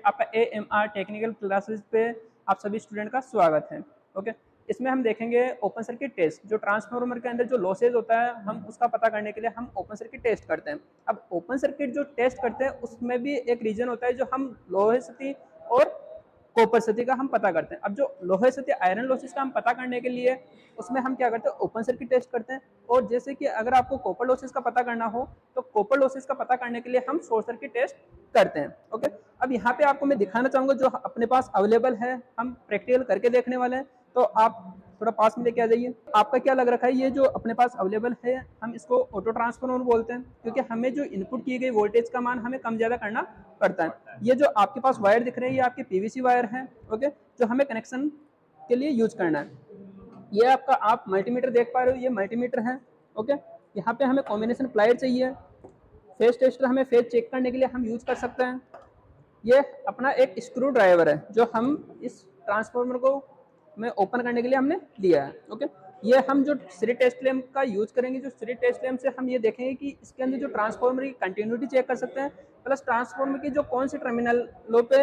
आपका AMR technical classes पे आप सभी स्टूडेंट का स्वागत है। ओके, इसमें हम देखेंगे ओपन सर्किट टेस्ट। जो ट्रांसफार्मर के अंदर जो लॉसेज होता है हम उसका पता करने के लिए हम ओपन सर्किट टेस्ट करते हैं। अब ओपन सर्किट जो टेस्ट करते हैं उसमें भी एक रीजन होता है जो हम लोहे सती और कॉपर सती का हम पता करते हैं। अब जो लोहे सती आयरन लॉसेस का हम पता करने के लिए उसमें हम क्या करते हैं, ओपन सर्किट टेस्ट करते हैं। और जैसे कि अगर आपको कॉपर लॉसेस का पता करना हो तो कॉपर लॉसेस का पता करने के लिए हम शॉर्ट सर्किट टेस्ट करते हैं। ओके, अब यहाँ पे आपको मैं दिखाना चाहूंगा जो अपने पास अवेलेबल है, हम प्रैक्टिकल करके देखने वाले हैं। तो आप थोड़ा पास में लेके आ जाइए। आपका क्या लग रखा है, ये जो अपने पास अवेलेबल है हम इसको ऑटो ट्रांसफार्मर बोलते हैं, क्योंकि हमें जो इनपुट की गई वोल्टेज का मान हमें कम ज्यादा करना पड़ता है। ये जो आपके पास वायर दिख रहे हैं ये आपके पीवीसी वायर है। ओके, जो हमें कनेक्शन के लिए यूज करना है। ये आपका आप मल्टीमीटर देख पा रहे हो, ये मल्टीमीटर है। ओके, यहाँ पे हमें कॉम्बिनेशन प्लायर चाहिए। फेज टेस्टर हमें फेज चेक करने के लिए हम यूज कर सकते हैं। ये अपना एक स्क्रू ड्राइवर है जो हम इस ट्रांसफार्मर को में ओपन करने के लिए हमने लिया है। ओके, ये हम जो सीरीज टेस्ट लैम्प का यूज करेंगे, जो सीरीज टेस्ट लैम्प से हम ये देखेंगे कि इसके अंदर जो ट्रांसफार्मर की कंटिन्यूटी चेक कर सकते हैं, प्लस ट्रांसफार्मर की जो कौन से टर्मिनलों पे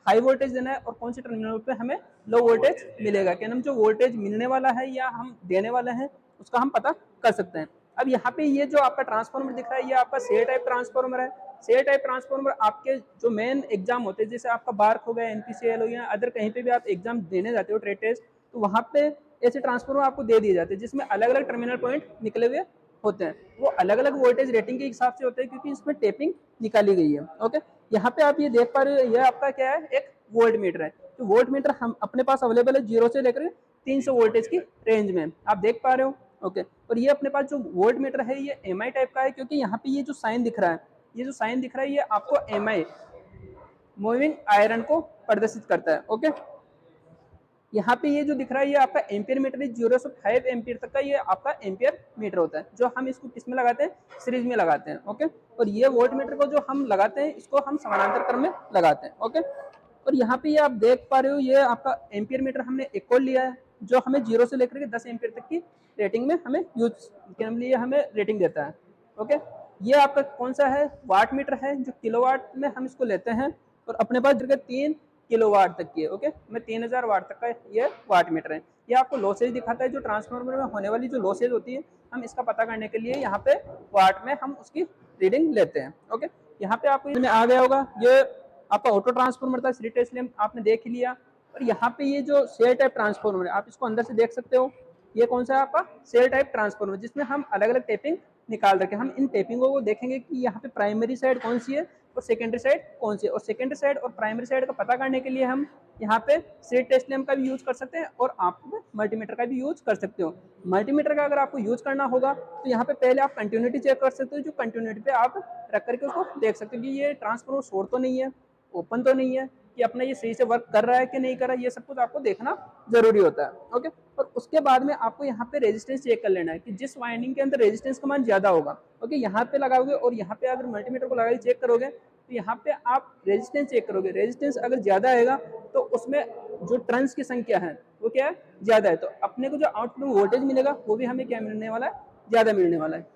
हाई वोल्टेज देना है और कौन से टर्मिनल पे हमें लो वोल्टेज मिलेगा, कि हम जो वोल्टेज मिलने वाला है या हम देने वाले हैं उसका हम पता कर सकते हैं। अब यहाँ पे ये जो आपका ट्रांसफार्मर दिख रहा है ये आपका सेल टाइप ट्रांसफार्मर है। सेल टाइप ट्रांसफार्मर आपके जो मेन एग्जाम होते हैं, जैसे आपका बार्क हो गया, एनपीसीएल हो गया, अदर कहीं पे भी आप एग्जाम देने जाते हो ट्रेड टेस्ट, तो वहाँ पे ऐसे ट्रांसफार्मर आपको दे दिए जाते हैं जिसमें अलग अलग टर्मिनल पॉइंट निकले हुए होते हैं। वो अलग अलग वोल्टेज रेटिंग के हिसाब से होते हैं क्योंकि इसमें टेपिंग निकाली गई है। ओके, यहाँ पे आप ये देख पा रहे हो, ये आपका क्या है, एक वोल्ट मीटर है। तो वोल्ट मीटर हम अपने पास अवेलेबल है 0 से लेकर 300 वोल्टेज की रेंज में, आप देख पा रहे हो। ओके, और ये अपने पास जो वोल्ट मीटर है ये एमआई टाइप का है, क्योंकि यहाँ पे ये जो साइन दिख रहा है, ये जो साइन दिख रहा है ये आपको एमआई मूविंग आयरन को प्रदर्शित करता है। ओके, यहाँ पे ये जो दिख रहा है ये आपका एम्पियर मीटर है, 0 से 5 एम्पियर तक का ये आपका एम्पियर मीटर होता है, जो हम इसको किस में लगाते हैं, सीरीज में लगाते हैं। ओके, और ये वोल्ट मीटर को जो हम लगाते हैं इसको हम समानांतर क्रम में लगाते हैं। ओके, और यहाँ पे ये आप देख पा रहे हो ये आपका एम्पियर मीटर हमने एक और लिया है जो हमें 0 से लेकर के 10 एम्पियर तक की रेटिंग में हमें यूज के लिए हमें रेटिंग देता है। ओके, ये आपका कौन सा है, वाट मीटर है, जो किलोवाट में हम इसको लेते हैं, और अपने पास 3 किलोवाट तक की है। ओके, मैं 3000 वाट तक का ये वाट मीटर है। ये आपको लॉसेज दिखाता है, जो ट्रांसफार्मर में होने वाली जो लॉसेज होती है हम इसका पता करने के लिए यहाँ पे वाट में हम उसकी रीडिंग लेते हैं। ओके, यहाँ पे आपको आ गया होगा, ये आपका ऑटो ट्रांसफार्मर था, सीरीज टेस्ट लैम्प आपने देख ही लिया। और यहाँ पे ये जो सेल टाइप ट्रांसफार्मर है आप इसको अंदर से देख सकते हो, ये कौन सा है आपका सेल टाइप ट्रांसफार्मर, जिसमें हम अलग अलग टेपिंग निकाल रखे। हम इन टेपिंगों को देखेंगे कि यहाँ पे प्राइमरी साइड कौन सी है और सेकेंडरी साइड कौन सी है, और सेकेंडरी साइड और प्राइमरी साइड का पता करने के लिए हम यहाँ पे सीरीज टेस्ट लैम्प का भी यूज कर सकते हैं और आप मल्टीमीटर का भी यूज कर सकते हो। मल्टीमीटर का अगर आपको यूज करना होगा तो यहाँ पे पहले आप कंटिन्यूटी चेक कर सकते हो, जो कंटिन्यूटी पे आप रख करके उसको देख सकते हो कि ये ट्रांसफार्मर शॉर्ट तो नहीं है, ओपन तो नहीं है, कि अपना ये सही से वर्क कर रहा है कि नहीं कर रहा है, ये सब कुछ आपको देखना जरूरी होता है। ओके, और उसके बाद में आपको यहाँ पे रेजिस्टेंस चेक कर लेना है कि जिस वाइंडिंग के अंदर रेजिस्टेंस का मान ज्यादा होगा, ओके, यहाँ पे लगाओगे और यहाँ पे अगर मल्टीमीटर को लगा के चेक करोगे तो यहाँ पे आप रेजिस्टेंस चेक करोगे, रेजिस्टेंस अगर ज्यादा आएगा तो उसमें जो टर्न्स की संख्या है वो क्या है, ज्यादा है, तो अपने को जो आउटपुट में वोल्टेज मिलेगा वो भी हमें क्या मिलने वाला है, ज्यादा मिलने वाला है।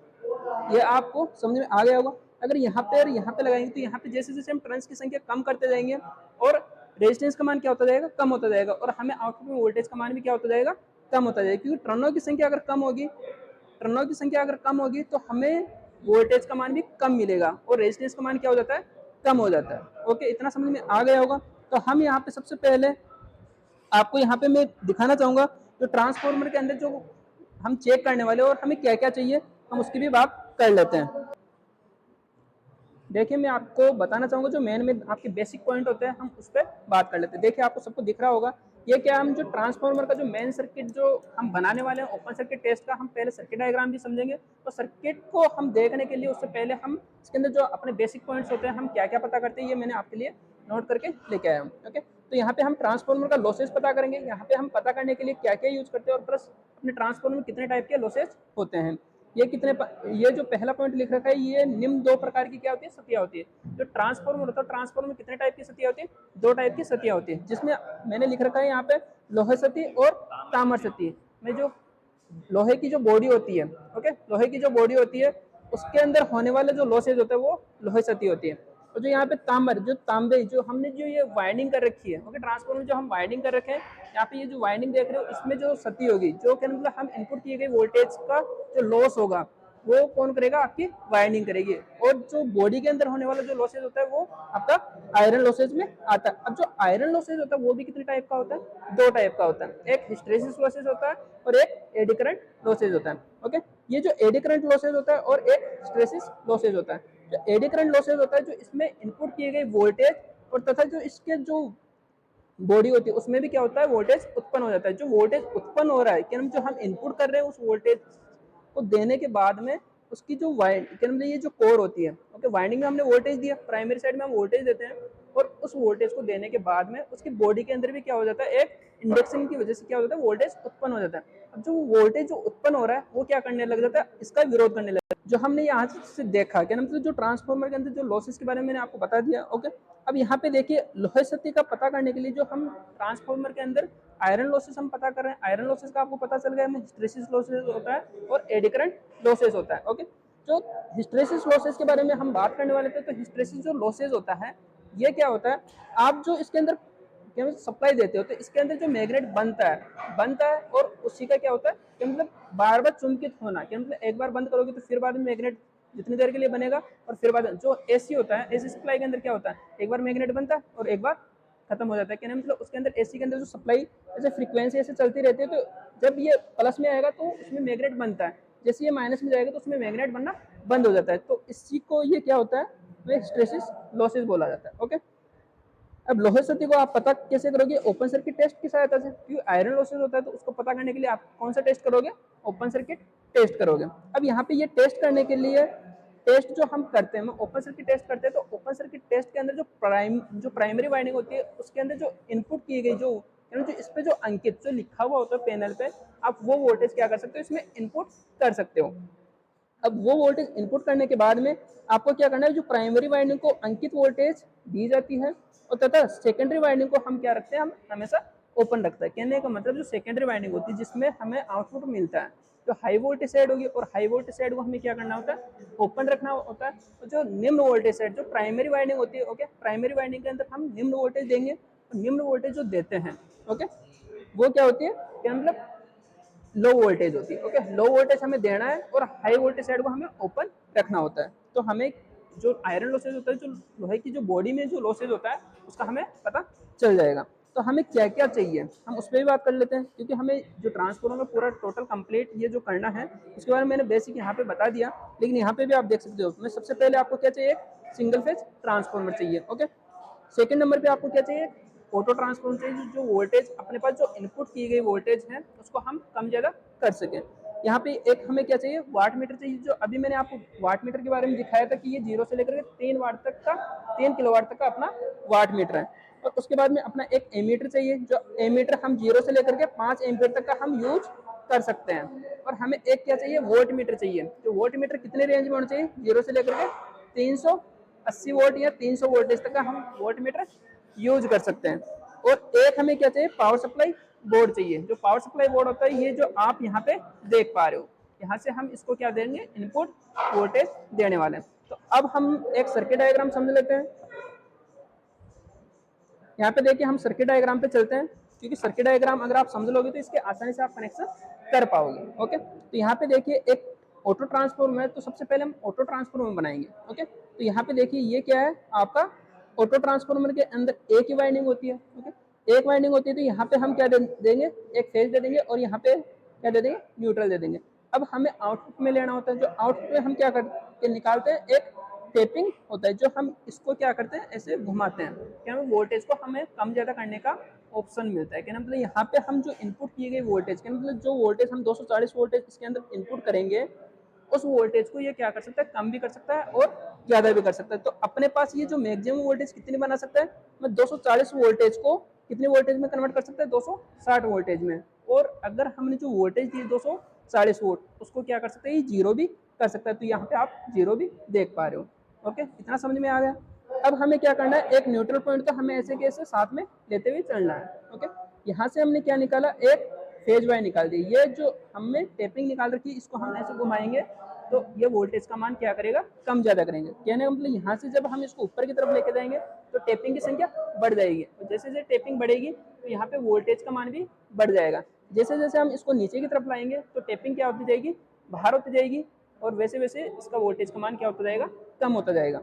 ये आपको समझ में आ गया होगा। अगर यहाँ पे और यहाँ पे लगाएंगे तो यहाँ पे जैसे जैसे हम टर्न्स की संख्या कम करते जाएंगे और रेजिस्टेंस का मान क्या होता जाएगा, कम होता जाएगा, और हमें आउटपुट में वोल्टेज का मान भी क्या होता जाएगा, कम होता जाएगा, क्योंकि टर्नों की संख्या अगर कम होगी, टर्नों की संख्या अगर कम होगी तो हमें वोल्टेज का मान भी कम मिलेगा और रेजिस्टेंस का मान क्या हो जाता है, कम हो जाता है। ओके, इतना समझ में आ गया होगा। तो हम यहाँ पे सबसे पहले आपको यहाँ पे मैं दिखाना चाहूंगा जो ट्रांसफार्मर के अंदर जो हम चेक करने वाले और हमें क्या क्या चाहिए हम उसकी भी बात कर लेते हैं। देखिए, मैं आपको बताना चाहूंगा जो मेन में आपके बेसिक पॉइंट होते हैं हम उस पर बात कर लेते हैं। देखिए, आपको सबको दिख रहा होगा ये क्या, हम जो ट्रांसफार्मर का जो मेन सर्किट जो हम बनाने वाले हैं ओपन सर्किट टेस्ट का, हम पहले सर्किट डायग्राम भी समझेंगे। तो सर्किट को हम देखने के लिए उससे पहले हम इसके अंदर जो अपने बेसिक पॉइंट्स होते हैं हम क्या क्या पता करते हैं ये मैंने आपके लिए नोट करके लेके आया हूँ। ओके, तो यहाँ पे हम ट्रांसफार्मर का लॉसेस पता करेंगे, यहाँ पे हम पता करने के लिए क्या क्या यूज करते हैं और प्लस अपने ट्रांसफार्मर में कितने टाइप के लॉसेस होते हैं। ये जो पहला पॉइंट लिख रखा है ये निम्न 2 प्रकार की क्या होती है, सतिया होती है। जो ट्रांसफार्मर होता है, ट्रांसफार्मर में कितने टाइप की सतिया होती है, 2 टाइप की सतिया होती है, जिसमें मैंने लिख रखा है यहाँ पे लोहे सती और ताम्र सती में जो लोहे की जो बॉडी होती है, ओके, लोहे की जो बॉडी होती है उसके अंदर होने वाले जो लॉसेज होते हैं वो लोहे सती होती है। और जो यहाँ पे तांबर, जो तांबे, जो हमने जो ये वाइंडिंग कर रखी है, ओके, ट्रांसफार्मर में जो हम वाइंडिंग कर रखे हैं, यहाँ पे ये जो वाइंडिंग देख रहे हो इसमें जो सती होगी, जो क्या मतलब हम इनपुट किए गए वोल्टेज का जो लॉस होगा वो कौन करेगा, आपकी वाइंडिंग करेगी। और जो बॉडी के अंदर होने वाला जो लॉसेज होता है वो आपका आयरन लॉसेज में आता है। अब जो आयरन लॉसेज होता है वो भी कितने टाइप का होता है, दो टाइप का होता है, एक हिस्टैरिसीस लॉसेज होता है और एक एडी करंट लॉसेज होता है। ओके, ये जो एडी करंट लॉसेज होता है और एक हिस्टैरिसीस लॉसेज होता है। जो एडी करंट लॉसेज होता है, जो इसमें इनपुट किए गए वोल्टेज और तथा जो इसके जो बॉडी होती है उसमें भी क्या होता है, वोल्टेज उत्पन्न हो जाता है। जो वोल्टेज उत्पन्न हो रहा है, क्या जो हम इनपुट कर रहे हैं उस वोल्टेज को देने के बाद में उसकी जो वाइंड ये जो कोर होती है, ओके, वाइंडिंग में हमने वोल्टेज दिया, प्राइमरी साइड में हम वोल्टेज देते हैं और उस वोल्टेज को देने के बाद में उसकी बॉडी के अंदर भी क्या हो जाता है, एक इंडक्शन की वजह से क्या हो जाता है, वोल्टेज उत्पन्न हो जाता है। अब जो वोल्टेज जो उत्पन्न हो रहा है वो क्या करने लग जाता है, इसका विरोध करने लगता है। जो हमने यहाँ से देखा, क्या मतलब जो ट्रांसफॉर्मर के अंदर जो लॉसेस के बारे में मैंने आपको बता दिया। ओके, अब यहाँ पे देखिए लोहे सत्य का पता करने के लिए जो हम ट्रांसफॉर्मर के अंदर आयरन लॉसेस हम पता कर रहे हैं, आयरन लॉसेस का आपको पता चल गया है, हिस्टैरिसीस लॉसेस होता है और एडी करंट लॉसेस होता है। ओके, जो हिस्टैरिसीस लॉसेस के बारे में हम बात करने वाले थे, तो हिस्टैरिसीस जो लॉसेस होता है ये क्या होता है, आप जो इसके अंदर क्या सप्लाई देते हो तो इसके अंदर जो मैग्नेट बनता है और उसी का क्या होता है कि मतलब बार बार चुंबकित होना, कि मतलब एक बार बंद करोगे तो फिर बाद में मैग्नेट जितनी देर के लिए बनेगा और फिर बाद जो एसी होता है, एसी सप्लाई के अंदर क्या होता है, एक बार मैग्नेट बनता है और एक बार खत्म हो जाता है। क्या मतलब उसके अंदर एसी के अंदर जो सप्लाई जैसे फ्रीक्वेंसी ऐसे चलती रहती है, तो जब ये प्लस में आएगा तो उसमें मैग्नेट बनता है, जैसे ये माइनस में जाएगा तो उसमें मैग्नेट बनना बंद हो जाता है। तो इसी को ये क्या होता है, हिस्टैरिसीस लॉसेस बोला जाता है। ओके, अब लोहे सत्य को आप पता कैसे करोगे, ओपन सर्किट टेस्ट की सहायता से, क्योंकि आयरन लॉसेस होता है तो उसको पता करने के लिए आप कौन सा टेस्ट करोगे, ओपन सर्किट टेस्ट करोगे। अब यहाँ पे ये टेस्ट करने के लिए टेस्ट जो हम करते हैं, ओपन सर्किट टेस्ट करते हैं, तो ओपन सर्किट टेस्ट के अंदर जो प्राइमरी वाइंडिंग होती है उसके अंदर जो इनपुट की गई जो इस पे जो अंकित जो लिखा हुआ होता है पैनल पे, आप वो वोल्टेज क्या कर सकते हो, इसमें इनपुट कर सकते हो। अब वो वोल्टेज इनपुट करने के बाद में आपको क्या करना है, जो प्राइमरी वाइंडिंग को अंकित वोल्टेज दी जाती है और तथा सेकेंडरी वाइंडिंग को हम क्या रखते हैं, हम हमेशा ओपन रखते हैं। कहने का मतलब जो सेकेंडरी वाइंडिंग होती है जिसमें हमें आउटपुट मिलता है, जो हाई वोल्टेज साइड होगी और हाई वोल्टेज साइड को हमें क्या करना होता है, ओपन रखना होता है। तो जो निम्न वोल्टेज साइड जो प्राइमरी वाइंडिंग होती है, ओके, प्राइमरी वाइंडिंग के अंदर हम निम्न वोल्टेज देंगे। तो निम्न वोल्टेज जो देते हैं, ओके, वो क्या होती है, क्या मतलब लो वोल्टेज होती है। ओके, लो वोल्टेज हमें देना है और हाई वोल्टेज साइड को हमें ओपन रखना होता है। तो हमें जो आयरन लॉसेज होता है, जो लोहे की जो बॉडी में जो लॉसेज होता है उसका हमें पता चल जाएगा। तो हमें क्या क्या चाहिए हम उस पर भी बात कर लेते हैं, क्योंकि हमें जो ट्रांसफॉर्मर में पूरा टोटल कंप्लीट ये जो करना है उसके बारे में मैंने बेसिक यहाँ पे बता दिया, लेकिन यहाँ पे भी आप देख सकते हो। मैं सबसे पहले आपको क्या चाहिए, सिंगल फेज ट्रांसफॉर्मर चाहिए। ओके, सेकंड नंबर पे आपको क्या चाहिए, ऑटो ट्रांसफॉर्मर चाहिए, जो वोल्टेज अपने पास जो इनपुट की गई वोल्टेज है उसको हम कम ज़्यादा कर सकें। यहाँ पे एक हमें क्या चाहिए, वाट मीटर चाहिए। जो अभी मैंने आपको वाट मीटर के बारे में दिखाया था कि ये 0 से लेकर के 3 वाट तक का 3 किलोवाट तक का अपना वाट मीटर है। और उसके बाद में अपना एक एमीटर चाहिए, जो एमीटर हम 0 से लेकर के 5 एम्पीयर तक का हम यूज कर सकते हैं। और हमें एक क्या चाहिए, वोल्ट मीटर चाहिए। जो वोल्ट मीटर कितने रेंज में होना चाहिए, 0 से लेकर के 380 वोल्ट या 300 वोल्टेज तक का हम वोल्ट मीटर यूज कर सकते हैं। और एक हमें क्या चाहिए, पावर सप्लाई बोर्ड चाहिए। जो पावर सप्लाई बोर्ड होता है, ये जो आप यहाँ पे देख पा रहे हो, यहाँ से हम इसको क्या देंगे, इनपुट वोल्टेज देने वाले हैं। तो अब हम एक सर्किट डायग्राम समझ लेते हैं। यहाँ पे देखिए हम सर्किट डायग्राम पे चलते हैं, क्योंकि सर्किट डायग्राम अगर आप समझ लोगे तो इसके आसानी से आप कनेक्शन कर पाओगे। ओके, तो यहाँ पे देखिए एक ऑटो ट्रांसफॉर्मर है, तो सबसे पहले हम ऑटो ट्रांसफॉर्मर बनाएंगे। ओके, तो यहाँ पे देखिए ये क्या है, आपका ऑटो ट्रांसफॉर्मर के अंदर एक ही वाइंडिंग होती है। ओके, एक वाइंडिंग होती है, तो यहाँ पे हम क्या देंगे, एक फेज दे देंगे और यहाँ पे क्या दे देंगे, न्यूट्रल दे देंगे। अब हमें आउटपुट में लेना होता है, जो आउटपुट में हम क्या करके निकालते हैं, एक टेपिंग होता है, जो हम इसको क्या करते हैं, ऐसे घुमाते हैं, क्या हमें वोल्टेज को हमें कम ज़्यादा करने का ऑप्शन मिलता है। क्या मतलब यहाँ पे हम जो इनपुट किए गए वोल्टेज, क्या मतलब जो वोल्टेज हम 240 वोल्टेज इसके अंदर इनपुट करेंगे, उस वोल्टेज को ये क्या कर सकता है, कम भी कर सकता है और ज़्यादा भी कर सकता है। तो अपने पास ये जो मैक्सिमम वोल्टेज कितनी बना सकता है, मैं 240 वोल्टेज को कितने वोल्टेज में कन्वर्ट कर सकता है, 260 वोल्टेज में। और अगर हमने जो वोल्टेज दी 240 वोल्ट, उसको क्या कर सकते हैं, ये जीरो भी कर सकता है। तो यहाँ पे आप जीरो भी देख पा रहे हो। ओके, इतना समझ में आ गया। अब हमें क्या करना है, एक न्यूट्रल पॉइंट का हमें ऐसे कैसे साथ में लेते हुए चलना है। ओके, यहाँ से हमने क्या निकाला, एक फेज वाई निकाल दी। ये जो हमने टेपिंग निकाल रखी है, इसको हम ऐसे घुमाएंगे तो ये वोल्टेज का मान क्या करेगा, कम ज़्यादा करेंगे। कहने का मतलब यहाँ से जब हम इसको ऊपर की तरफ लेके जाएंगे तो टेपिंग की संख्या बढ़ जाएगी, और जैसे जैसे टेपिंग बढ़ेगी तो यहाँ पे वोल्टेज का मान भी बढ़ जाएगा। जैसे जैसे हम इसको नीचे की तरफ लाएंगे तो टेपिंग क्या होती जाएगी, बाहर होती जाएगी, और वैसे वैसे इसका वोल्टेज का मान क्या होता जाएगा, कम होता जाएगा।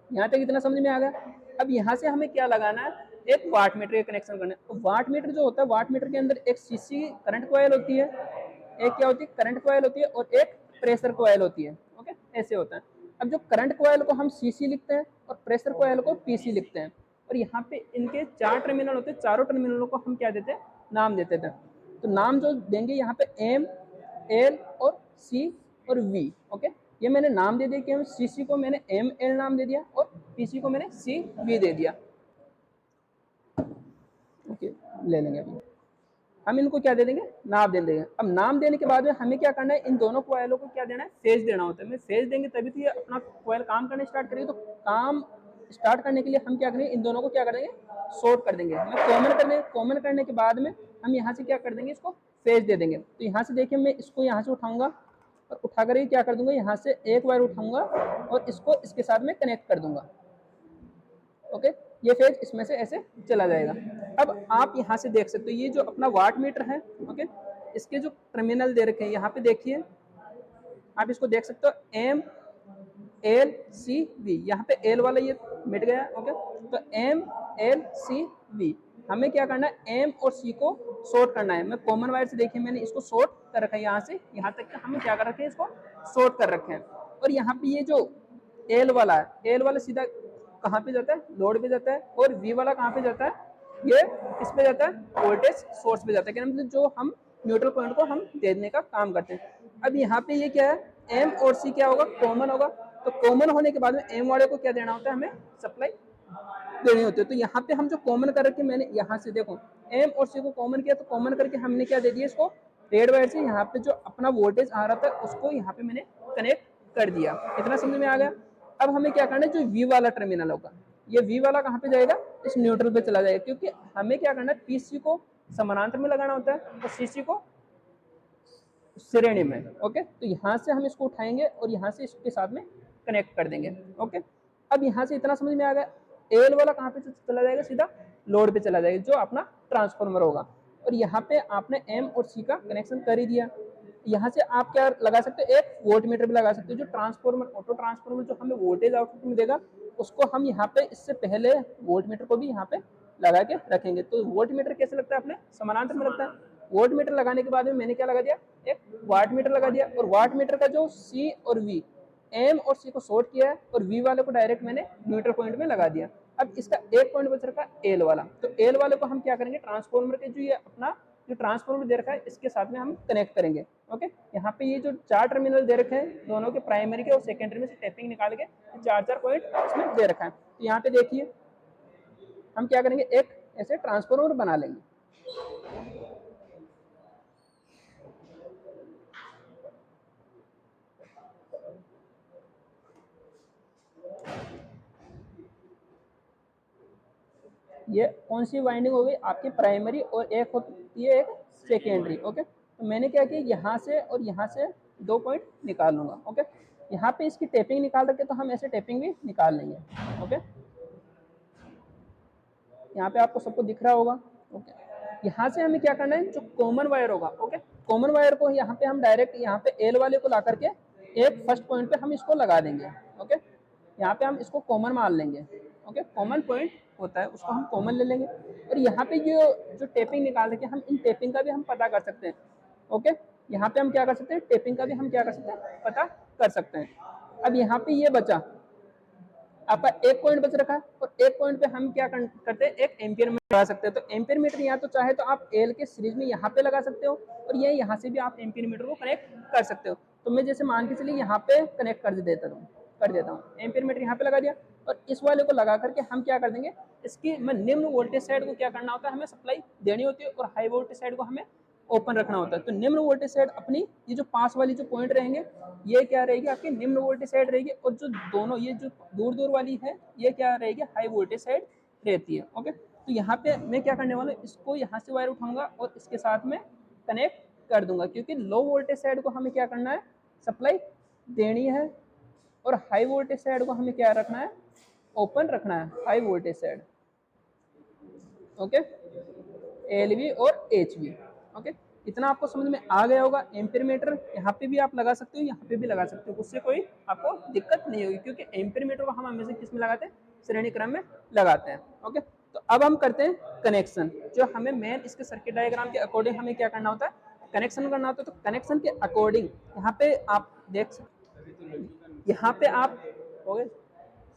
यहाँ तक इतना समझ में आ गया। अब यहाँ से हमें क्या लगाना है, एक वाट मीटर का कनेक्शन करना है। तो वाट मीटर जो होता है, वाट मीटर के अंदर एक सीसी करंट कॉइल होती है, एक क्या होती है, करंट कॉइल होती है, और एक प्रेशर कॉइल होती है। ओके, ऐसे होता है। अब जो करंट कॉइल को हम सीसी लिखते हैं और प्रेशर कॉइल को पीसी लिखते हैं, और यहाँ पे इनके 4 टर्मिनल होते हैं, चारों टर्मिनलों को हम क्या देते हैं, नाम देते थे। तो नाम जो देंगे यहाँ पे एम, एल और सी और वी। ओके, ये मैंने नाम दे दिया कि सीसी को मैंने एम एल नाम दे दिया और पीसी को मैंने सी वी दे दिया। ओके, ले लेंगे अभी हम इनको क्या दे देंगे, नाम दे देंगे। अब नाम देने के बाद में हमें क्या करना है, इन दोनों कोयलों को क्या देना है, फेज देना होता है। फेज देंगे तभी तो ये अपना कोयल काम करना स्टार्ट करेगी। तो काम स्टार्ट करने के लिए हम क्या करेंगे, इन दोनों को क्या कर देंगे, शॉर्ट कर देंगे, हमें कॉमन कर देंगे। कॉमन करने के बाद में हम यहाँ से क्या कर देंगे, इसको फेज दे देंगे। तो यहाँ से देखिए, मैं इसको यहाँ से उठाऊंगा और उठा कर क्या कर दूंगा, यहाँ से एक वायर उठाऊंगा और इसको इसके साथ में कनेक्ट कर दूंगा। ओके, ये फेज इसमें से ऐसे चला जाएगा। अब आप यहाँ से देख सकते हो, ये जो अपना वाट मीटर है, ओके, इसके जो टर्मिनल दे रखे हैं यहाँ पे देखिए, आप इसको देख सकते हो, एम एल सी वी। यहाँ पे एल वाला ये मिट गया। ओके, तो एम एल सी वी, हमें क्या करना है, एम और सी को शॉर्ट करना है। मैं कॉमन वायर से देखिए, मैंने इसको शॉर्ट कर रखा है, यहाँ से यहाँ तक कि हमें क्या कर रखे हैं, इसको शॉर्ट कर रखे हैं। और यहाँ पे ये जो एल वाला है, एल वाला सीधा कहाँ पे जाता है, लोड पे जाता है, और वी वाला कहाँ पे जाता है, ये इस पे जाता है, वोल्टेज सोर्स पे जाता है। मतलब जो हम न्यूट्रल पॉइंट को हम देने का काम करते हैं। अब यहाँ पे ये क्या है, एम और सी क्या होगा, कॉमन होगा। तो कॉमन होने के बाद में एम वाले को क्या देना होता है, हमें सप्लाई देनी होती है। तो यहाँ पे हम जो कॉमन कर रखे, मैंने यहाँ से देखो एम और सी को कॉमन किया, तो कॉमन करके हमने क्या दे दिया, इसको रेड वायर से यहाँ पे जो अपना वोल्टेज आ रहा था उसको यहाँ पे मैंने कनेक्ट कर दिया। इतना समझ में आ गया। अब हमें क्या करना है, जो वी वाला टर्मिनल होगा, ये वी वाला कहाँ पे जाएगा, इस न्यूट्रल पे चला जाएगा, क्योंकि हमें क्या करना है, पीसी को समानांतर में लगाना होता है और सीसी को श्रेणी में। ओके, तो यहाँ से हम इसको उठाएंगे और यहाँ से इसके साथ में कनेक्ट कर देंगे। ओके, अब यहाँ से इतना समझ में आ गया, एल वाला कहाँ पे चला जाएगा, सीधा लोड पे चला जाएगा, जो अपना ट्रांसफार्मर होगा। और यहाँ पे आपने एम और सी का कनेक्शन कर ही दिया। यहाँ से आप क्या लगा सकते हो, एक वोल्ट मीटर भी लगा सकते हो, जो ट्रांसफार्मर, ऑटो ट्रांसफार्मर जो हमें वोल्टेज आउटपुट में देगा, उसको हम यहाँ पे इससे पहले वोल्ट मीटर को भी यहाँ पे लगा के रखेंगे। तो वोल्ट मीटर कैसे लगता है, अपने समानांतर में लगता है। वोल्ट मीटर लगाने के बाद में मैंने क्या लगा दिया, एक वाट मीटर लगा दिया, और वाट मीटर का जो सी और वी, एम और सी को शॉर्ट किया है, और वी वाले को डायरेक्ट मैंने न्यूट्रल पॉइंट में लगा दिया। अब इसका एक पॉइंट बच रखा एल वाला, तो एल वाले को हम क्या करेंगे, ट्रांसफार्मर के जो ये अपना जो ट्रांसफार्मर दे रखा है इसके साथ में हम कनेक्ट करेंगे। ओके, यहाँ पे ये जो 4 टर्मिनल दे रखे हैं, दोनों के प्राइमरी के और सेकेंडरी में से टैपिंग निकाल के 4 पॉइंट इसमें दे रखा है। तो यहाँ पे देखिए, हम क्या करेंगे, एक ऐसे ट्रांसफार्मर बना लेंगे। ये कौन सी वाइंडिंग हो गई, आपकी प्राइमरी, और एक होती है एक सेकेंडरी। ओके, तो मैंने क्या किया, यहाँ से और यहाँ से 2 पॉइंट निकाल लूँगा। ओके, यहाँ पे इसकी टेपिंग निकाल रखे, तो हम ऐसे टेपिंग भी निकाल लेंगे। ओके, यहाँ पे आपको सबको दिख रहा होगा। ओके, यहाँ से हमें क्या करना है, जो कॉमन वायर होगा, ओके, कॉमन वायर को यहाँ पे हम डायरेक्ट यहाँ पे एल वाले को ला करके एक फर्स्ट पॉइंट पे हम इसको लगा देंगे। ओके, यहाँ पे हम इसको कॉमन मान लेंगे। ओके, कॉमन पॉइंट होता है, उसको हम कॉमन ले लेंगे। और यहाँ पे जो टेपिंग निकाल रखे, हम इन टेपिंग का भी हम पता कर सकते हैं। ओके, यहाँ पे हम क्या कर सकते हैं, टेपिंग का भी हम क्या कर सकते हैं, पता कर सकते हैं। अब यहाँ पे ये बचा आपका एक पॉइंट बच रखा है, और एक पॉइंट पे हम क्या करते हैं, एक एम्पियर मीटर लगा सकते हैं। तो एम्पियर मीटर यहाँ तो चाहे तो आप एल के सीरीज में यहाँ पे लगा सकते हो, और ये यहाँ से भी आप एम्पियर मीटर को कनेक्ट कर सकते हो। तो मैं जैसे मान के चलिए यहाँ पे कनेक्ट कर देता हूँ, एम्पियर मीटर यहाँ पे लगा दिया, और इस वाले को लगा करके हम क्या कर देंगे, इसकी निम्न वोल्टेज साइड को क्या करना होता है, हमें सप्लाई देनी होती है, और हाई वोल्टेज साइड को हमें ओपन रखना होता है। तो निम्न वोल्टेज साइड अपनी ये जो पास वाली जो पॉइंट रहेंगे, ये क्या रहेगी, आपकी निम्न वोल्टेज साइड रहेगी, और जो दोनों ये जो दूर दूर वाली है, ये क्या रहेगी, हाई वोल्टेज साइड रहती है। ओके, तो यहाँ पे मैं क्या करने वाला हूँ, इसको यहाँ से वायर उठाऊंगा और इसके साथ में कनेक्ट कर दूंगा, क्योंकि लो वोल्टेज साइड को हमें क्या करना है, सप्लाई देनी है, और हाई वोल्टेज साइड को हमें क्या रखना है, ओपन रखना है, high voltage side. Okay, L V और एच वी। ओके, इतना आपको समझ में आ गया होगा। एम्पीयर मीटर यहाँ पे भी आप लगा सकते हो, यहाँ पे भी लगा सकते हो, उससे कोई आपको दिक्कत नहीं होगी, क्योंकि एम्पीयर मीटर को हम हमेशा किस में लगाते हैं, श्रेणी क्रम में लगाते हैं। ओके, तो अब हम करते हैं कनेक्शन। जो हमें मेन इसके सर्किट डायग्राम के अकॉर्डिंग हमें क्या करना होता है, कनेक्शन करना होता है। तो कनेक्शन के अकॉर्डिंग यहाँ पे आप देख सकते, यहाँ पे आप हो गए,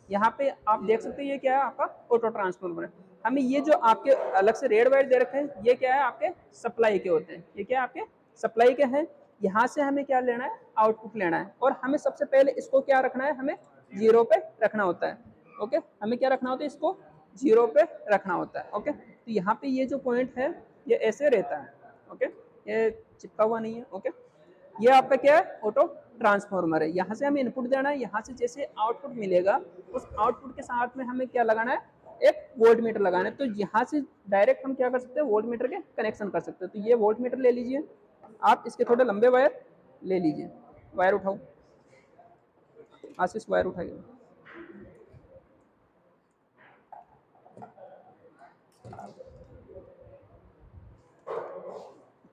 यहाँ पे आप देख सकते हैं ये क्या है, आपका ऑटो ट्रांसफार्मर है। हमें ये जो आपके अलग से रेड वायर दे रखे हैं, ये क्या है, आपके सप्लाई के होते हैं। ये क्या है, आपके सप्लाई के हैं। यहाँ से हमें क्या लेना है, आउटपुट लेना है, और हमें सबसे पहले इसको क्या रखना है, हमें 0 पे रखना होता है। ओके, हमें क्या रखना होता है, इसको 0 पे रखना होता है। ओके, तो यहाँ पे ये जो पॉइंट है ये ऐसे रहता है। ओके, ये चिपका हुआ नहीं है। ओके, ये आपका क्या है, ऑटो ट्रांसफार्मर है। यहाँ से हमें इनपुट देना है, यहाँ से जैसे आउटपुट मिलेगा उस आउटपुट के साथ में हमें क्या लगाना है, एक वोल्ट मीटर लगाना है। तो यहाँ से डायरेक्ट हम क्या कर सकते हैं, वोल्ट मीटर के कनेक्शन कर सकते हैं। तो ये वोल्ट मीटर ले लीजिए आप, इसके थोड़े लंबे वायर ले लीजिए। वायर उठाओ, आशीष वायर उठाइए।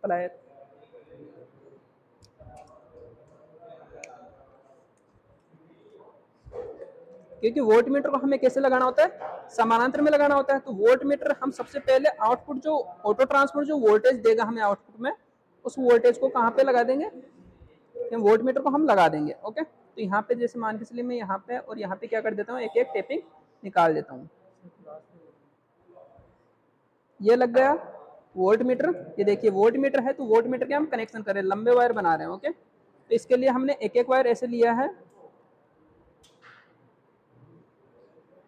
प्लायर, क्योंकि वोल्ट मीटर को हमें कैसे लगाना होता है, समानांतर में लगाना होता है। तो वोल्ट मीटर हम सबसे पहले आउटपुट जो ऑटो ट्रांसफर जो वोल्टेज देगा हमें आउटपुट में, उस वोल्टेज को कहाँ पे लगा देंगे, वोल्ट मीटर को हम लगा देंगे। ओके, तो यहाँ पे जैसे मान के चलिए मैं यहाँ पे और यहाँ पे क्या कर देता हूँ, एक एक टेपिंग निकाल देता हूँ। ये लग गया वोल्ट मीटर। ये देखिए वोल्ट मीटर है, तो वोल्ट मीटर के हम कनेक्शन कर रहे हैं, लंबे वायर बना रहे हैं। ओके, तो इसके लिए हमने एक एक वायर ऐसे लिया है।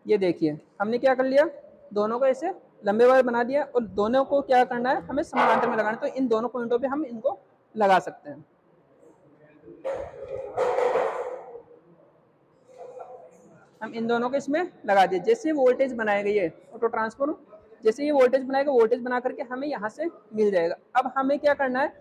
ये देखिए हमने क्या कर लिया, दोनों को ऐसे लंबे वायर बना दिया, और दोनों को क्या करना है, हमें समानांतर में लगाना है। तो इन दोनों पॉइंटों पे हम इनको लगा सकते हैं। हम इन दोनों को इसमें लगा दिए। जैसे वोल्टेज बनाएगा ये ऑटो ट्रांसफॉर्मर, जैसे ये वोल्टेज बनाएगा, वोल्टेज बना करके हमें यहाँ से मिल जाएगा। अब हमें क्या करना है,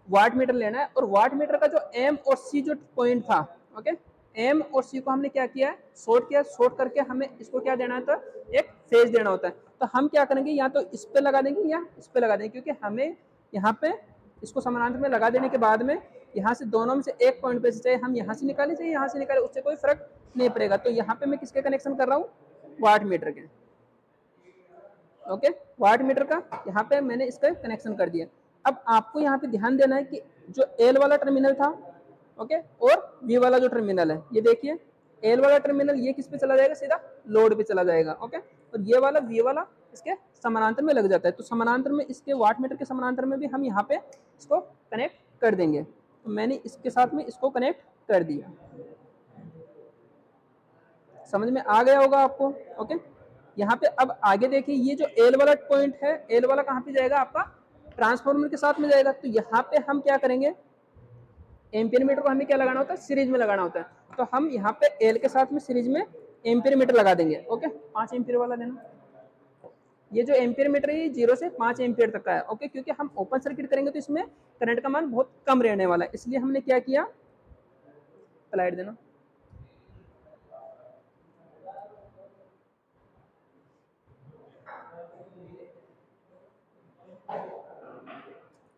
वाट मीटर लेना है, और वाट मीटर का जो एम और सी जो पॉइंट था, ओके, एम और सी को हमने क्या किया है, शॉर्ट किया। शॉर्ट करके हमें इसको क्या देना है, तो एक फेज देना होता है। तो हम क्या करेंगे, या तो इस पे लगा देंगे या इस पे लगा देंगे, क्योंकि हमें यहाँ पे इसको समानांतर में लगा देने के बाद में यहाँ से दोनों में से एक पॉइंट पे से, चाहे हम यहाँ से निकाले चाहे यहाँ से निकाले, उससे कोई फर्क नहीं पड़ेगा। तो यहाँ पे मैं किसके कनेक्शन कर रहा हूँ, वाट मीटर के। ओके, वाट मीटर का यहाँ पे मैंने इसका कनेक्शन कर दिया। अब आपको यहाँ पे ध्यान देना है कि जो एल वाला टर्मिनल था, ओके, और वी वाला जो टर्मिनल है, ये देखिए एल वाला टर्मिनल ये किस पे चला जाएगा, सीधा लोड पे चला जाएगा। ओके, और ये वाला वी वाला इसके समानांतर में लग जाता है। तो समानांतर में इसके वाट मीटर के समानांतर में भी हम यहाँ पे इसको कनेक्ट कर देंगे। तो मैंने इसके साथ में इसको कनेक्ट कर दिया। समझ में आ गया होगा आपको। ओके, यहाँ पे अब आगे देखिए, ये जो एल वाला पॉइंट है, एल वाला कहाँ पे जाएगा, आपका ट्रांसफार्मर के साथ में जाएगा। तो यहाँ पे हम क्या करेंगे, एम्पियर मीटर को हमें क्या लगाना होता है, सीरीज में लगाना होता है। तो हम यहाँ पे एल के साथ में सीरीज में एम्पियर मीटर लगा देंगे। ओके, 5 एम्पियर वाला देना। ये जो एम्पियर मीटर है ये 0 से 5 एम्पियर तक का है। ओके, क्योंकि हम ओपन सर्किट करेंगे तो इसमें करंट का मान बहुत कम रहने वाला है, इसलिए हमने क्या किया, स्लाइड देना।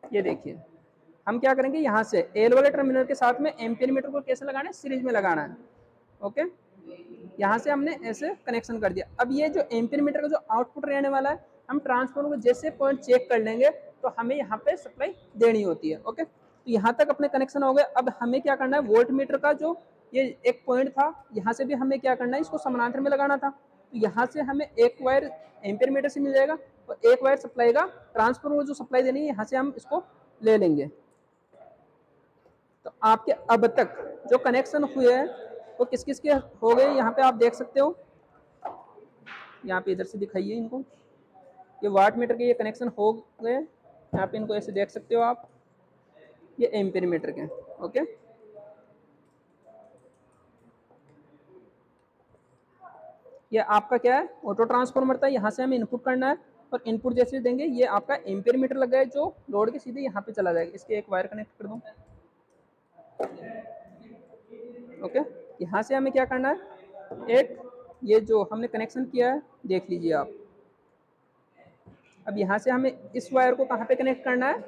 ये देखिए हम क्या करेंगे, यहाँ से एल वाले टर्मिनल के साथ में एम्पियर मीटर को कैसे लगाना है, सीरीज में लगाना है। ओके, यहाँ से हमने ऐसे कनेक्शन कर दिया। अब ये जो एम्पियर मीटर का जो आउटपुट रहने वाला है, हम ट्रांसफार्मर को जैसे पॉइंट चेक कर लेंगे तो हमें यहाँ पे सप्लाई देनी होती है। ओके, तो यहाँ तक अपने कनेक्शन हो गए। अब हमें क्या करना है, वोल्ट मीटर का जो ये एक पॉइंट था, यहाँ से भी हमें क्या करना है, इसको समानांतर में लगाना था। तो यहाँ से हमें एक वायर एम्पियर मीटर से मिल जाएगा, और एक वायर सप्लाई का ट्रांसफार्मर को जो सप्लाई देनी है, यहाँ से हम इसको ले लेंगे। तो आपके अब तक जो कनेक्शन हुए हैं वो किस किस के हो गए, यहाँ पे आप देख सकते हो। यहाँ पे इधर से दिखाइए इनको, ये वाट मीटर के ये कनेक्शन हो गए। यहाँ पे इनको ऐसे देख सकते हो आप, ये एम्पियर मीटर के। ओके, ये आपका क्या है, ऑटो ट्रांसफार्मर था। यहाँ से हमें इनपुट करना है, और इनपुट जैसे देंगे ये आपका एम्पियर मीटर लगा है जो लोड के सीधे यहाँ पे चला जाएगा। इसके एक वायर कनेक्ट कर दूँ। ओके, यहाँ से हमें क्या करना है, एक ये जो हमने कनेक्शन किया है देख लीजिए आप। अब यहाँ से हमें इस वायर को कहाँ पे कनेक्ट करना है,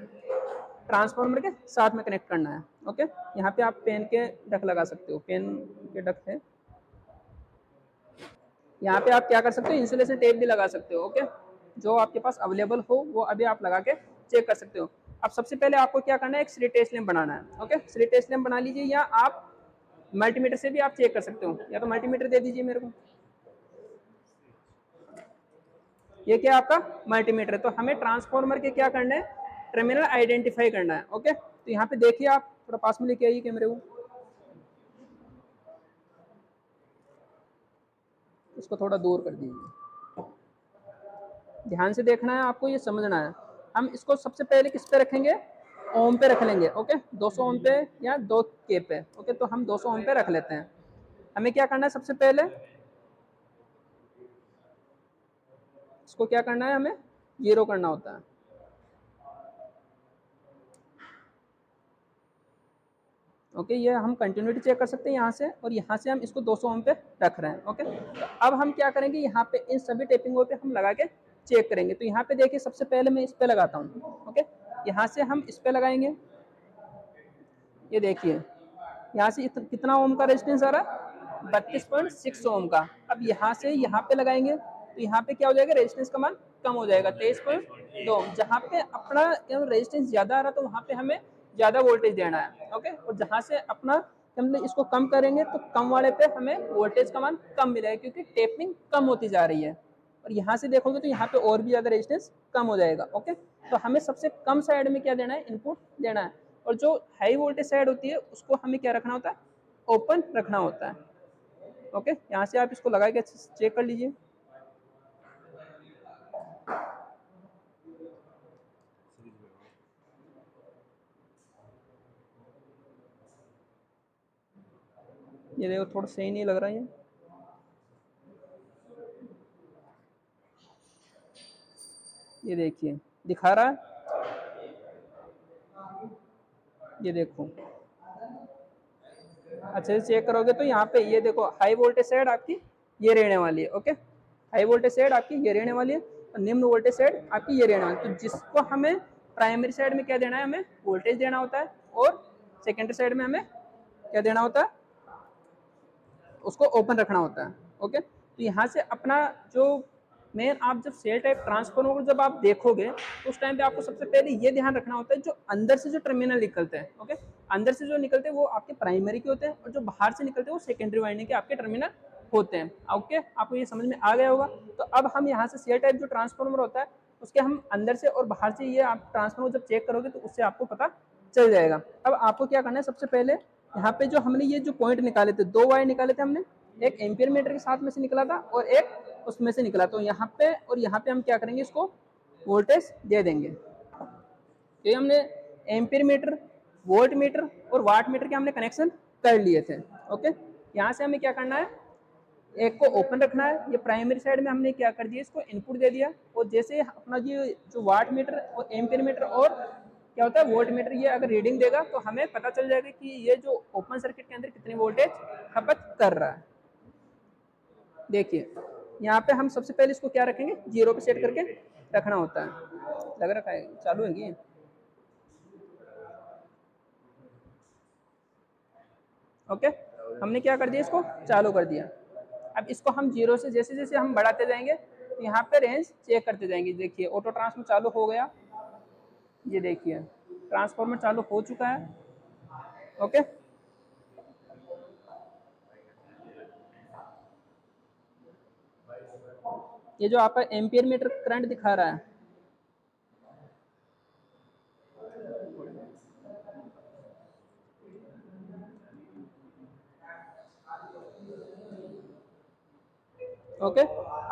ट्रांसफार्मर के साथ में कनेक्ट करना है। ओके, यहाँ पे आप पेन के डक लगा सकते हो, पेन के डक है। यहाँ पे आप क्या कर सकते हो, इंसुलेशन टेप भी लगा सकते हो। ओके, जो आपके पास अवेलेबल हो वो अभी आप लगा के चेक कर सकते हो। अब सबसे पहले आपको क्या करना है, एक सीरीज टेस्ट लैंप बनाना है। ओके, सीरीज टेस्ट लैंप बना लीजिए, या आप मल्टीमीटर से भी आप चेक कर सकते हो। या तो मल्टीमीटर दे दीजिए मेरे को, ये क्या आपका मल्टीमीटर है। तो हमें ट्रांसफार्मर के क्या करना है, टर्मिनल आइडेंटिफाई करना है। ओके, तो यहाँ पे देखिए, आप थोड़ा पास में लेके आइए कैमरे को, इसको थोड़ा दूर कर दीजिए। ध्यान से देखना है आपको, ये समझना है। हम इसको सबसे पहले किस पे रखेंगे, ओम पे रख लेंगे। ओके, 200 ओम पे या 2K पे। ओके, तो हम 200 ओम पे रख लेते हैं। हमें क्या करना है, सबसे पहले इसको क्या करना है, हमें जीरो करना होता है। ओके, ये हम कंटिन्यूटी चेक कर सकते हैं यहाँ से, और यहाँ से हम इसको 200 ओम पे रख रहे हैं। ओके, तो अब हम क्या करेंगे, यहाँ पे इन सभी टेपिंगों पे हम लगा के चेक करेंगे। तो यहाँ पे देखिए, सबसे पहले मैं इस पे लगाता हूँ। ओके, यहाँ से हम इस पे लगाएंगे। ये देखिए, यहाँ से कितना ओम का रेजिस्टेंस आ रहा है, 32.6 ओम का। अब यहाँ से यहाँ पे लगाएंगे, तो यहाँ पे क्या हो जाएगा, रेजिस्टेंस का मान कम हो जाएगा, 23.2 ओम। जहाँ पे अपना रेजिस्टेंस ज्यादा आ रहा है, तो वहाँ पे हमें ज्यादा वोल्टेज देना है। ओके, और जहाँ से अपना मतलब इसको कम करेंगे, तो कम वाले पे हमें वोल्टेज का मान कम मिलेगा, क्योंकि टेपिंग कम होती जा रही है। और यहाँ से देखोगे तो यहाँ पे और भी ज्यादा रेजिस्टेंस कम हो जाएगा। ओके, तो हमें सबसे कम साइड में क्या देना है, इनपुट देना है। और जो हाई वोल्टेज साइड होती है उसको हमें क्या रखना होता है, ओपन रखना होता है। ओके, यहाँ से आप इसको लगा के चेक कर लीजिए। ये देखो, थोड़ा सही नहीं लग रहा है ये देखिए दिखा रहा है, ये देखो अच्छे से चेक करोगे तो यहाँ पे ये देखो, हाई वोल्टेज साइड आपकी ये रहने वाली है। ओके, हाई वोल्टेज साइड आपकी ये रहने वाली है, और निम्न वोल्टेज साइड आपकी ये रहने वाली है। तो जिसको हमें प्राइमरी साइड में क्या देना है, हमें वोल्टेज देना होता है, और सेकेंडरी साइड में हमें क्या देना होता है, उसको ओपन रखना होता है। ओके, तो यहाँ से अपना जो मेन, आप जब सेल टाइप ट्रांसफार्मर को जब आप देखोगे, तो उस टाइम पे आपको सबसे पहले ये ध्यान रखना होता है, जो अंदर से जो टर्मिनल निकलते हैं। ओके, अंदर से जो निकलते हैं वो आपके प्राइमरी के होते हैं, और जो बाहर से निकलते हैं वो सेकेंडरी वाइंडिंग के आपके टर्मिनल होते हैं। ओके, आपको ये समझ में आ गया होगा। तो अब हम यहाँ से सेल टाइप जो ट्रांसफार्मर होता है, उसके हम अंदर से और बाहर से ये आप ट्रांसफार्मर जब चेक करोगे तो उससे आपको पता चल जाएगा। अब आपको क्या करना है, सबसे पहले यहाँ पे जो हमने ये जो पॉइंट निकाले थे, 2 वायर निकाले थे हमने, एक एम्पियर मीटर के साथ में से निकला था और एक उसमें से निकला। तो यहाँ पे और यहाँ पे हम क्या करेंगे, इसको वोल्टेज दे देंगे। तो हमने एम्पियर मीटर, वोल्ट मीटर और वाट मीटर के हमने कनेक्शन कर लिए थे। ओके, यहाँ से हमें क्या करना है, एक को ओपन रखना है। ये प्राइमरी साइड में हमने क्या कर दिया, इसको इनपुट दे दिया, और जैसे अपना ये जो वाट मीटर और एम्पियर मीटर और क्या होता है वोल्ट मीटर, ये अगर रीडिंग देगा तो हमें पता चल जाएगा कि ये जो ओपन सर्किट के अंदर कितनी वोल्टेज खपत कर रहा है। देखिए, यहाँ पे हम सबसे पहले इसको क्या रखेंगे, जीरो पे सेट करके रखना होता है। लग रखा है चालू है ये। ओके, हमने क्या कर दिया, इसको चालू कर दिया। अब इसको हम जीरो से जैसे जैसे हम बढ़ाते जाएंगे, तो यहाँ पे रेंज चेक करते जाएंगे। देखिए, ऑटो ट्रांसफर चालू हो गया, ये देखिए ट्रांसफार्मर चालू हो चुका है। ओके, ये जो आपका एम्पियर मीटर करंट दिखा रहा है, ओके,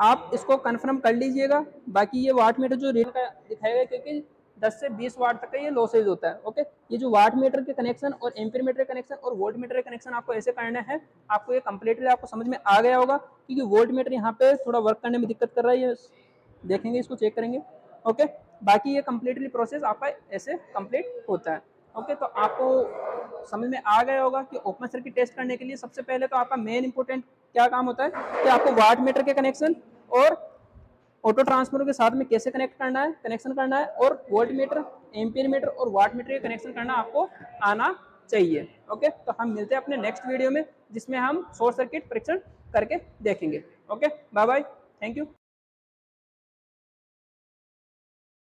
आप इसको कंफर्म कर लीजिएगा। बाकी ये वाट मीटर जो रीड का दिखाएगा, क्योंकि 10 से 20 वाट तक का ये लॉसेज होता है। ओके, ये जो वाट मीटर के कनेक्शन और एम्पियर मीटर के कनेक्शन और वोल्ट मीटर के कनेक्शन आपको ऐसे करना है। आपको ये कंप्लीटली आपको समझ में आ गया होगा, क्योंकि वोल्ट मीटर यहाँ पे थोड़ा वर्क करने में दिक्कत कर रहा है, ये देखेंगे, इसको चेक करेंगे। ओके, बाकी ये कंप्लीटली प्रोसेस आपका ऐसे कंप्लीट होता है। ओके, तो आपको समझ में आ गया होगा कि ओपन सर्किट टेस्ट करने के लिए सबसे पहले तो आपका मेन इंपॉर्टेंट क्या काम होता है कि आपको वाट मीटर के कनेक्शन और ऑटो ट्रांसफार्मर के साथ में कैसे कनेक्शन करना है और वोल्ट मीटर, एम्पियर मीटर और वाट मीटर के कनेक्शन करना आपको आना चाहिए। ओके, तो हम मिलते हैं अपने नेक्स्ट वीडियो में जिसमें हम शॉर्ट सर्किट परीक्षण करके देखेंगे। Okay, bye bye, thank you.